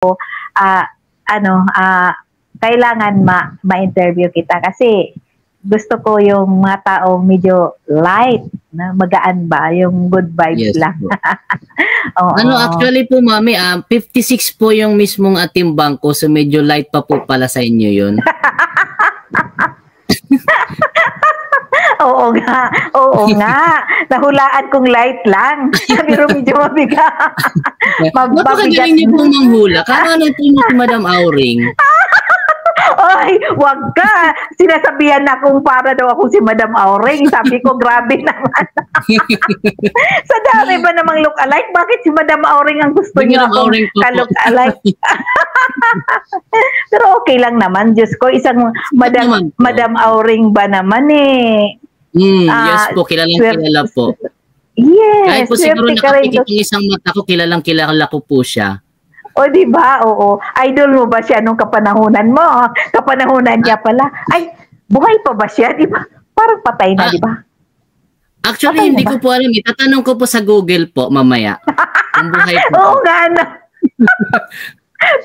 ah, ano, kailangan ma-interview kita kasi gusto ko yung mga tao medyo light, na magaan ba, yung good vibes Yes lang. po. Oo. Actually po, mami, 56 po yung mismong ating bangko, so medyo light pa po pala sa inyo yun. Oo nga, oo nga. Nahulaan kong light lang. Pero medyo mabigat. Napakagaling niyo po manghula. Kano po niyo si Madam Auring? Ay, wag ka. Sinasabihan na kung para daw ako si Madam Auring. Sabi ko, grabe naman. Sa dami ba namang look-alike? Bakit si Madam Auring ang gusto niyo akong ka-look-alike? Pero okay lang naman. Diyos ko, isang Madam Auring ba naman eh. Yes po, kilala po. Yes. Kahit po siguro nakapikit yung isang mata ko, kilala ko po siya. O, di ba? Oo. Idol mo ba siya nung kapanahunan mo? Kapanahunan niya pala. Ay, buhay pa ba siya? Di ba? Parang patay na, di ba? Actually, hindi ko po alam. Itatanong ko po sa Google po mamaya. Kung buhay po. Oo nga na.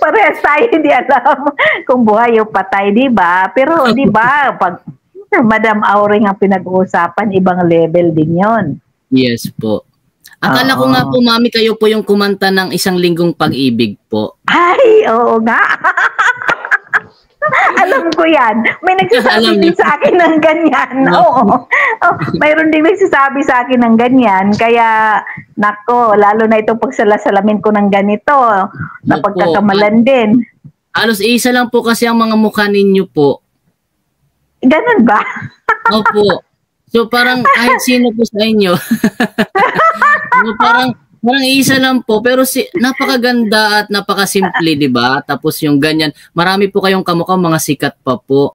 Parehas tayo hindi alam kung buhay o patay, di ba? Pero, di ba, pag Madam Auring ang pinag-uusapan, ibang level din yon. Yes po. Akala ko nga po, mami, kayo po yung kumanta ng Isang Linggong Pag-ibig po. Ay, oo nga. Alam ko yan. May nagsasabi din sa akin ng ganyan. Oo. Mayroon din nagsasabi sa akin ng ganyan. Kaya, nako, lalo na itong pagsalasalamin ko ng ganito, na pagkakamalan din. Halos isa lang po kasi ang mga mukha ninyo po. Ganun ba? Opo. So parang kahit sino po sa inyo. parang isa lang po, pero napakaganda at napakasimple, di ba? Tapos yung ganyan, marami po kayong kamukha, mga sikat pa po.